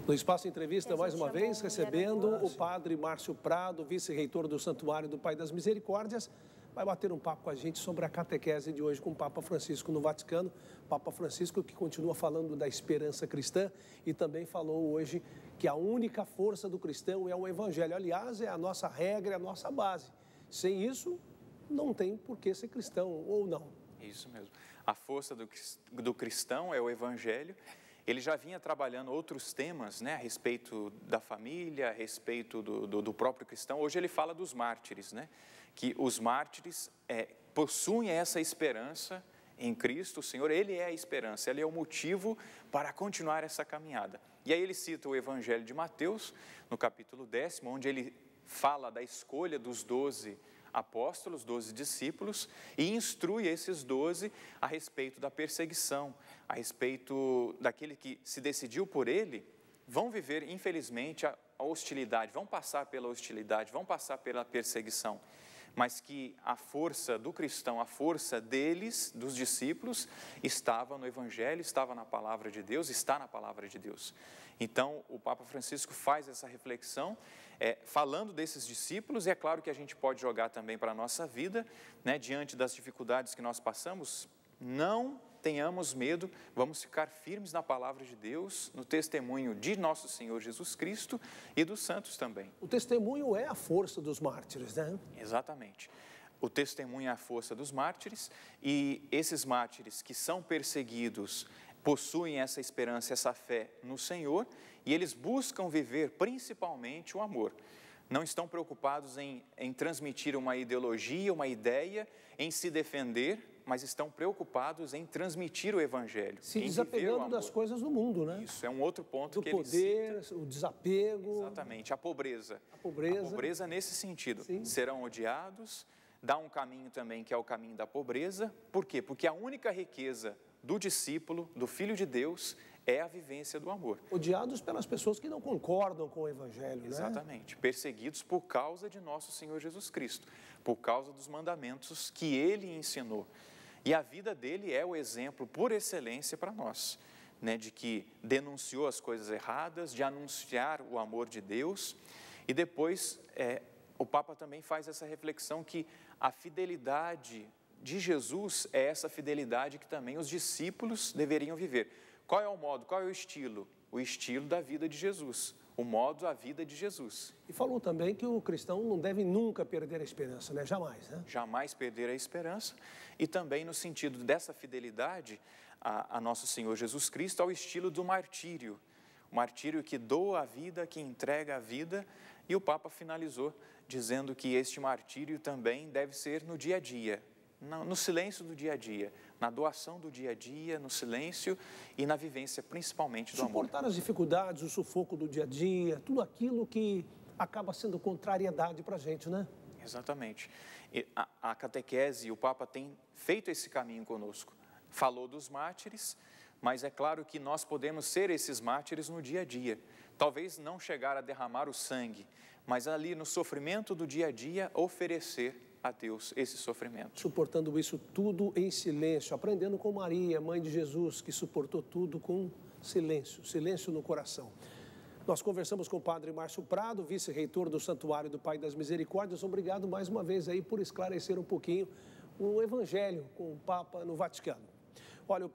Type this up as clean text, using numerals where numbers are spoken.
No Espaço Entrevista, mais uma vez, recebendo o padre Márcio Prado, vice-reitor do Santuário do Pai das Misericórdias, vai bater um papo com a gente sobre a catequese de hoje com o Papa Francisco no Vaticano. Papa Francisco que continua falando da esperança cristã e também falou hoje que a única força do cristão é o Evangelho. Aliás, é a nossa regra, é a nossa base. Sem isso, não tem por que ser cristão, ou não. Isso mesmo. A força do cristão é o Evangelho. Ele já vinha trabalhando outros temas, né, a respeito da família, a respeito do próprio cristão. Hoje ele fala dos mártires, né, que os mártires possuem essa esperança em Cristo, o Senhor. Ele é a esperança, ele é o motivo para continuar essa caminhada. E aí ele cita o Evangelho de Mateus, no capítulo 10º, onde ele fala da escolha dos 12 apóstolos, 12 discípulos, e instrui esses 12 a respeito da perseguição, a respeito daquele que se decidiu por ele, vão viver, infelizmente, a hostilidade, vão passar pela hostilidade, vão passar pela perseguição, mas que a força do cristão, a força deles, dos discípulos, estava no Evangelho, estava na Palavra de Deus, está na Palavra de Deus. Então, o Papa Francisco faz essa reflexão, falando desses discípulos, e é claro que a gente pode jogar também para a nossa vida, né, diante das dificuldades que nós passamos, não tenhamos medo, vamos ficar firmes na Palavra de Deus, no testemunho de nosso Senhor Jesus Cristo e dos santos também. O testemunho é a força dos mártires, né? Exatamente. O testemunho é a força dos mártires, e esses mártires que são perseguidos possuem essa esperança, essa fé no Senhor, e eles buscam viver principalmente o amor. Não estão preocupados em transmitir uma ideologia, uma ideia, em se defender, mas estão preocupados em transmitir o Evangelho. Se desapegando das coisas do mundo, né? Isso é um outro ponto do que poder, ele cita. O desapego. Exatamente, a pobreza. A pobreza Nesse sentido. Sim. Serão odiados, dá um caminho também que é o caminho da pobreza. Por quê? Porque a única riqueza do discípulo, do Filho de Deus, é a vivência do amor. Odiados pelas pessoas que não concordam com o Evangelho, Exatamente. Perseguidos por causa de nosso Senhor Jesus Cristo, por causa dos mandamentos que Ele ensinou. E a vida dele é o exemplo por excelência para nós, né, de que denunciou as coisas erradas, de anunciar o amor de Deus. E depois o Papa também faz essa reflexão que a fidelidade de Jesus é essa fidelidade que também os discípulos deveriam viver. Qual é o modo, qual é o estilo? O estilo da vida de Jesus, o modo, a vida de Jesus. E falou também que o cristão não deve nunca perder a esperança, né? Jamais, né? Jamais perder a esperança, e também no sentido dessa fidelidade a nosso Senhor Jesus Cristo, ao estilo do martírio. O martírio que doa a vida, que entrega a vida, e o Papa finalizou dizendo que este martírio também deve ser no dia a dia, no silêncio do dia a dia, na doação do dia a dia, no silêncio e na vivência principalmente do amor. Suportar as dificuldades, o sufoco do dia a dia, tudo aquilo que acaba sendo contrariedade para a gente, né? Exatamente. E a catequese, o Papa tem feito esse caminho conosco. Falou dos mártires, mas é claro que nós podemos ser esses mártires no dia a dia. Talvez não chegar a derramar o sangue, mas ali no sofrimento do dia a dia oferecer a Deus esse sofrimento. Suportando isso tudo em silêncio, aprendendo com Maria, mãe de Jesus, que suportou tudo com silêncio, silêncio no coração. Nós conversamos com o padre Márcio Prado, vice-reitor do Santuário do Pai das Misericórdias. Obrigado mais uma vez aí por esclarecer um pouquinho o Evangelho com o Papa no Vaticano. Olha,